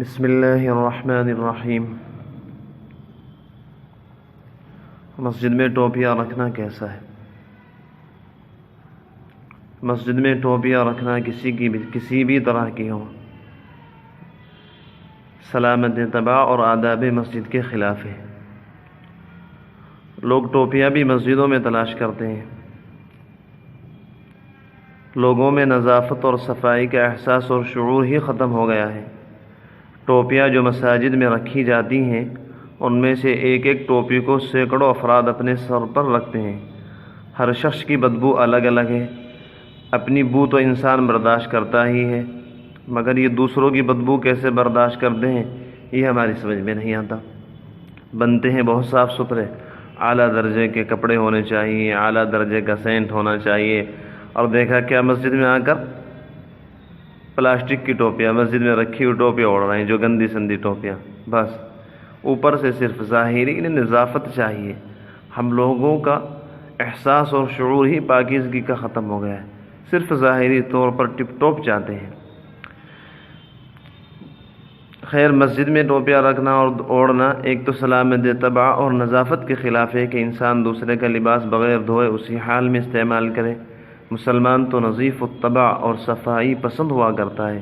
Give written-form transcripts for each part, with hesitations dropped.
بسم اللہ الرحمن الرحیم۔ مسجد میں ٹوپیاں رکھنا کیسا ہے؟ مسجد میں ٹوپیاں رکھنا کسی بھی طرح کی ہو، سلامت طبع اور آداب مسجد کے خلاف ہے۔ لوگ ٹوپیاں بھی مسجدوں میں تلاش کرتے ہیں۔ لوگوں میں نظافت اور صفائی کا احساس اور شعور ہی ختم ہو گیا ہے۔ ٹوپیاں جو مساجد میں رکھی جاتی ہیں، ان میں سے ایک ایک ٹوپی کو سینکڑوں افراد اپنے سر پر رکھتے ہیں۔ ہر شخص کی بدبو الگ الگ ہے۔ اپنی بو تو انسان برداشت کرتا ہی ہے، مگر یہ دوسروں کی بدبو کیسے برداشت کرتے ہیں، یہ ہماری سمجھ میں نہیں آتا۔ بنتے ہیں بہت صاف ستھرے، اعلیٰ درجے کے کپڑے ہونے چاہیے، اعلیٰ درجے کا سینٹ ہونا چاہیے، اور دیکھا کیا مسجد میں آ کر پلاسٹک کی ٹوپیاں، مسجد میں رکھی ہوئی ٹوپیاں اوڑھ رہے ہیں، جو گندی سندی ٹوپیاں۔ بس اوپر سے صرف ظاہری نظافت چاہیے۔ ہم لوگوں کا احساس اور شعور ہی پاکیزگی کا ختم ہو گیا ہے، صرف ظاہری طور پر ٹپ ٹاپ چاہتے ہیں۔ خیر، مسجد میں ٹوپیاں رکھنا اور اوڑھنا ایک تو سلامت طبع اور نظافت کے خلاف ہے کہ انسان دوسرے کا لباس بغیر دھوئے اسی حال میں استعمال کرے۔ مسلمان تو نظیف الطبع اور صفائی پسند ہوا کرتا ہے،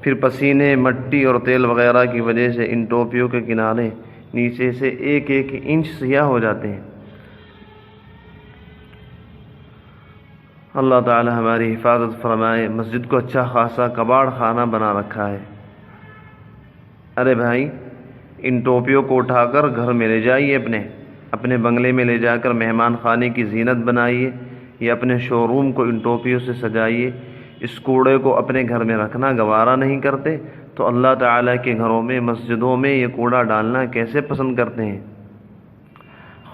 پھر پسینے، مٹی اور تیل وغیرہ کی وجہ سے ان ٹوپیوں کے کنارے نیچے سے ایک ایک انچ سیاہ ہو جاتے ہیں۔ اللہ تعالی ہماری حفاظت فرمائے۔ مسجد کو اچھا خاصا کباڑ خانہ بنا رکھا ہے۔ ارے بھائی، ان ٹوپیوں کو اٹھا کر گھر میں لے جائیے، اپنے بنگلے میں لے جا کر مہمان خانے کی زینت بنائیے، یا اپنے شو روم کو ان ٹوپیوں سے سجائیے۔ اس کوڑے کو اپنے گھر میں رکھنا گوارا نہیں کرتے تو اللہ تعالیٰ کے گھروں میں، مسجدوں میں یہ کوڑا ڈالنا کیسے پسند کرتے ہیں؟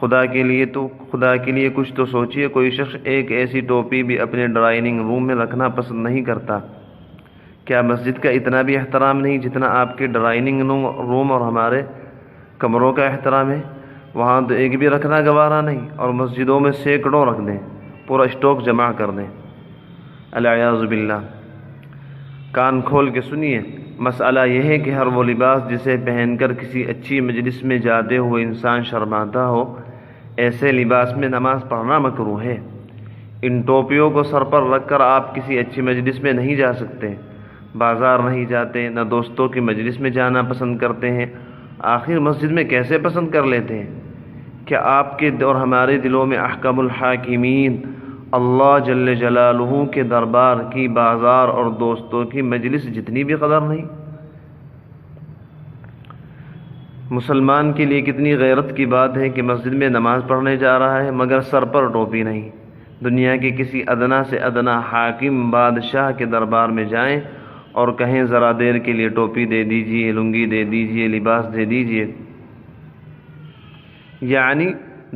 خدا کے لیے کچھ تو سوچئے۔ کوئی شخص ایک ایسی ٹوپی بھی اپنے ڈرائنگ روم میں رکھنا پسند نہیں کرتا۔ کیا مسجد کا اتنا بھی احترام نہیں جتنا آپ کے ڈرائنگ روم اور ہمارے کمروں کا احترام ہے؟ وہاں تو ایک بھی رکھنا گوارا نہیں، اور مسجدوں میں سینکڑوں رکھ دیں، پورا اسٹاک جمع کر دیں، العیاذ باللہ۔ کان کھول کے سنیے، مسئلہ یہ ہے کہ ہر وہ لباس جسے پہن کر کسی اچھی مجلس میں جاتے ہوئے انسان شرماتا ہو، ایسے لباس میں نماز پڑھنا مکروہ ہے۔ ان ٹوپیوں کو سر پر رکھ کر آپ کسی اچھی مجلس میں نہیں جا سکتے، بازار نہیں جاتے، نہ دوستوں کی مجلس میں جانا پسند کرتے ہیں۔ آخر مسجد میں کیسے پسند کر لیتے ہیں؟ کیا آپ کے اور ہمارے دلوں میں احکم الحاکمین اللہ جل جلالہ کے دربار کی بازار اور دوستوں کی مجلس جتنی بھی قدر نہیں؟ مسلمان کے لیے کتنی غیرت کی بات ہے کہ مسجد میں نماز پڑھنے جا رہا ہے مگر سر پر ٹوپی نہیں۔ دنیا کے کسی ادنا سے ادنا حاکم بادشاہ کے دربار میں جائیں اور کہیں ذرا دیر کے لیے ٹوپی دے دیجئے، لنگی دے دیجئے، لباس دے دیجئے، یعنی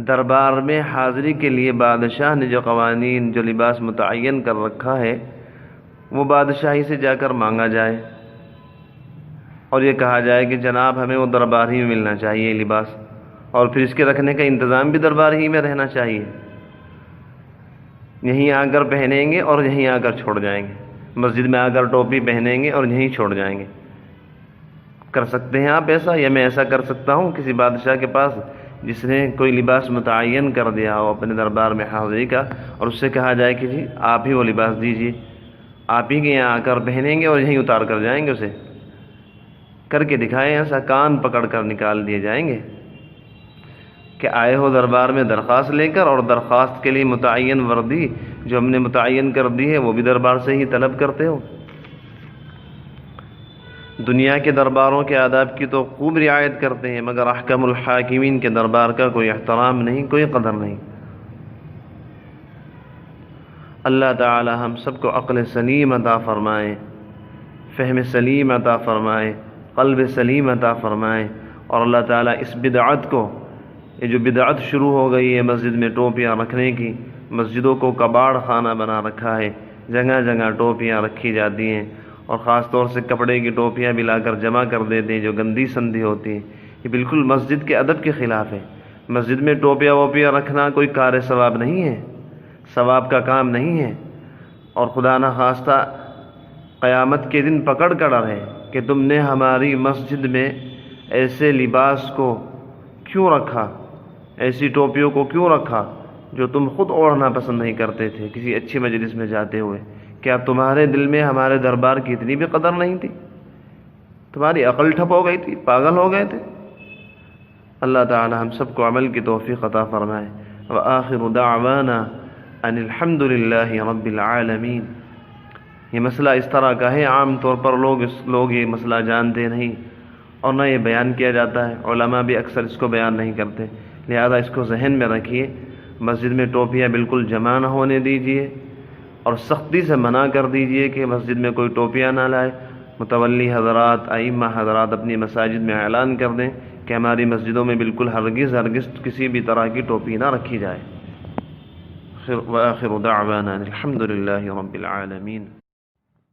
دربار میں حاضری کے لیے بادشاہ نے جو قوانین، جو لباس متعین کر رکھا ہے، وہ بادشاہی سے جا کر مانگا جائے اور یہ کہا جائے کہ جناب ہمیں وہ دربار ہی میں ملنا چاہیے لباس، اور پھر اس کے رکھنے کا انتظام بھی دربار ہی میں رہنا چاہیے۔ یہیں آ کر پہنیں گے اور یہیں آ کر چھوڑ جائیں گے، مسجد میں آ کر ٹوپی پہنیں گے اور یہیں چھوڑ جائیں گے۔ کر سکتے ہیں آپ ایسا؟ یا میں ایسا کر سکتا ہوں کسی بادشاہ کے پاس جس نے کوئی لباس متعین کر دیا ہو اپنے دربار میں حاضری کا، اور اس سے کہا جائے کہ جی آپ ہی وہ لباس دیجیے، آپ ہی کے یہاں آ کر پہنیں گے اور یہیں اتار کر جائیں گے؟ اسے کر کے دکھائیں، ایسا کان پکڑ کر نکال دیے جائیں گے کہ آئے ہو دربار میں درخواست لے کر، اور درخواست کے لیے متعین وردی جو ہم نے متعین کر دی ہے وہ بھی دربار سے ہی طلب کرتے ہو۔ دنیا کے درباروں کے آداب کی تو خوب رعایت کرتے ہیں، مگر احکم الحاکمین کے دربار کا کوئی احترام نہیں، کوئی قدر نہیں۔ اللہ تعالی ہم سب کو عقل سلیم عطا فرمائے، فہم سلیم عطا فرمائے، قلب سلیم عطا فرمائے، اور اللہ تعالی اس بدعت کو، یہ جو بدعت شروع ہو گئی ہے مسجد میں ٹوپیاں رکھنے کی، مسجدوں کو کباڑ خانہ بنا رکھا ہے، جگہ جگہ ٹوپیاں رکھی جاتی ہیں، اور خاص طور سے کپڑے کی ٹوپیاں بھی لا کر جمع کر دیتے ہیں جو گندی سندی ہوتی ہیں۔ یہ بالکل مسجد کے ادب کے خلاف ہے۔ مسجد میں ٹوپیاں ووپیاں رکھنا کوئی کار ثواب نہیں ہے، ثواب کا کام نہیں ہے، اور خدا نخواستہ قیامت کے دن پکڑ کر ہے کہ تم نے ہماری مسجد میں ایسے لباس کو کیوں رکھا، ایسی ٹوپیوں کو کیوں رکھا جو تم خود اوڑھنا پسند نہیں کرتے تھے کسی اچھی مجلس میں جاتے ہوئے؟ کیا تمہارے دل میں ہمارے دربار کی اتنی بھی قدر نہیں تھی؟ تمہاری عقل ٹھپ ہو گئی تھی، پاگل ہو گئے تھے؟ اللہ تعالی ہم سب کو عمل کی توفیق عطا فرمائے۔ وآخر دعوانا ان الحمد للہ رب العالمین۔ یہ مسئلہ اس طرح کا ہے، عام طور پر لوگ یہ مسئلہ جانتے نہیں اور نہ یہ بیان کیا جاتا ہے، علماء بھی اکثر اس کو بیان نہیں کرتے، لہذا اس کو ذہن میں رکھیے۔ مسجد میں ٹوپیاں بالکل جمع نہ ہونے دیجیے اور سختی سے منع کر دیجیے کہ مسجد میں کوئی ٹوپیاں نہ لائے۔ متولی حضرات، ائمہ حضرات اپنی مساجد میں اعلان کر دیں کہ ہماری مسجدوں میں بالکل ہرگز کسی بھی طرح کی ٹوپی نہ رکھی جائے۔ وآخر دعوانا الحمد للہ رب العالمین۔